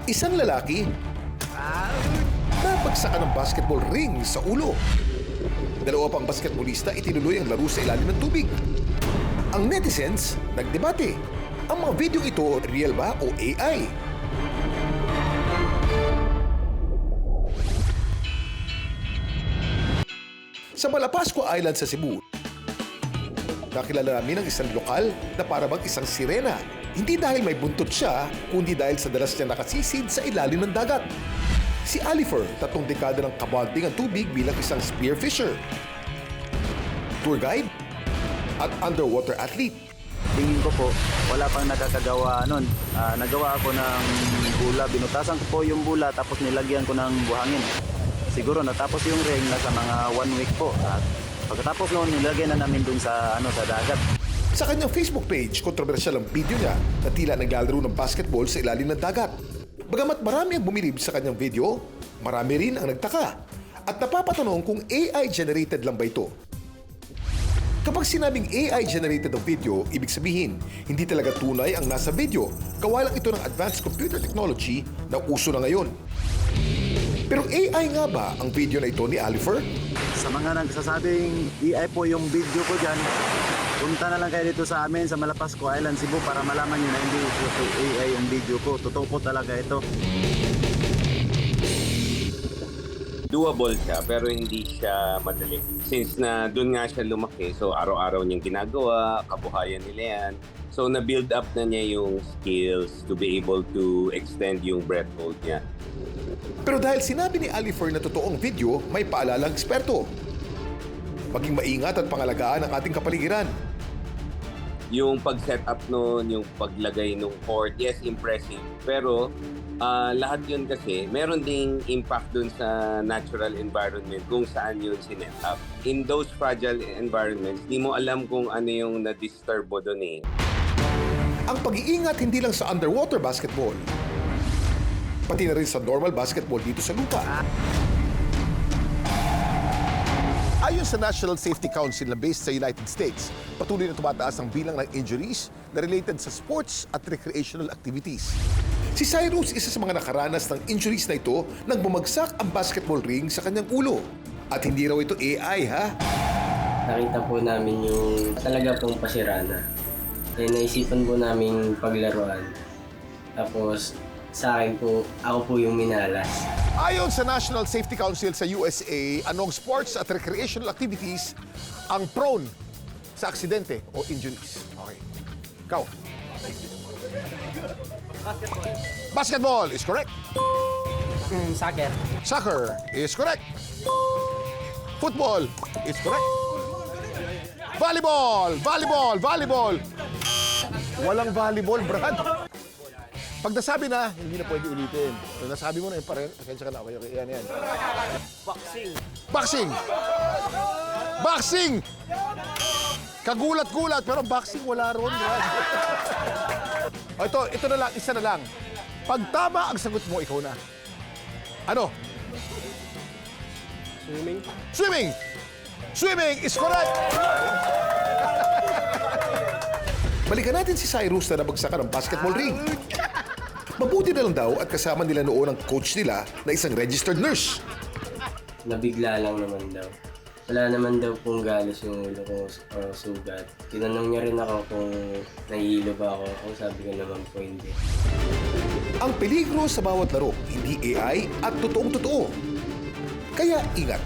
Isang lalaki nabagsakan ng basketball ring sa ulo. Dalawa pang basketballista itinuloy ang laro sa ilalim ng tubig. Ang netizens nagdebate. Ang mga video ito, real ba o AI? Sa Malapascua Island sa Cebu, nakilala namin ang isang lokal na parabang isang sirena. Hindi dahil may buntot siya, kundi dahil sa dalas niya nakasisid sa ilalim ng dagat. Si Alifer, 3 dekada ng kabalding ang tubig bilang isang spearfisher, tour guide, at underwater athlete. Tingin ko po, wala pang nakakagawa nun. Nagawa ako ng bula, binutasan ko po yung bula tapos nilagyan ko ng buhangin. Siguro natapos yung ring nasa mga 1 week po. At pagkatapos noon, nilagyan na namin dun sa dagat. Sa kanyang Facebook page, kontrobersyal ang video niya na tila naglalaro ng basketball sa ilalim ng dagat. Bagamat marami ang bumilib sa kanyang video, marami rin ang nagtaka at napapatanong kung AI-generated lang ba ito. Kapag sinabing AI-generated ang video, ibig sabihin, hindi talaga tunay ang nasa video. Gawa lang ito ng advanced computer technology na uso na ngayon. Pero AI nga ba ang video na ito ni Alifer? Sa mga nagsasabing AI po yung video ko dyan, punta na lang kayo dito sa amin sa Malapascua Island, Cebu para malaman nyo na hindi AI yung video ko. Totoo po talaga ito. Doable siya pero hindi siya madali. Since na doon nga siya lumaki, so araw-araw niyang ginagawa, kabuhayan nila yan. So na-build up na niya yung skills to be able to extend yung breath hold niya. Pero dahil sinabi ni Alifer na totoong video, may paalalang eksperto. Maging maingat at pangalagaan ang ating kapaligiran. Yung pag-set up noon, yung paglagay ng cord, yes, impressive. Pero lahat yun kasi, meron ding impact dun sa natural environment kung saan yun sinet up. In those fragile environments, di mo alam kung ano yung na-disturb mo dun eh. Ang pag-iingat hindi lang sa underwater basketball, pati na rin sa normal basketball dito sa lupa. Ayon sa National Safety Council na based sa United States, patuloy na tumataas ang bilang ng injuries na related sa sports at recreational activities. Si Cyrus isa sa mga nakaranas ng injuries na ito nang bumagsak ang basketball ring sa kanyang ulo. At hindi raw ito AI, ha? Nakita po namin yung talaga pong pasirana. Kaya naisipan po namin paglaruan. Tapos sa akin po, ako po yung minalas. Ayon sa National Safety Council sa USA, anong sports at recreational activities ang prone sa aksidente o injuries? Okay. Ikaw. Basketball is correct. Soccer. Soccer is correct. Football is correct. Volleyball. Walang volleyball, Brad. Pag nasabi na, hindi na pwede ulitin. Pag nasabi mo na, yung pareho, asensya ka na. Okay, yan. Boxing! Kagulat-gulat, pero boxing wala ron, Brad. O, ito na lang, isa na lang. Pag tama ang sagot mo, ikaw na. Ano? Swimming is correct! Balikan natin si Cyrus na nabagsakan ng basketball ring. Mabuti na lang daw at kasama nila noon ang coach nila na isang registered nurse. Nabigla lang naman daw. Wala naman daw pong galos yung ulo kong sugat. Tinanong niya rin ako kung nahihilo ba ako. Ang sabi ko naman po hindi. Ang peligro sa bawat laro, hindi AI at totoong-totoo. Kaya ingat.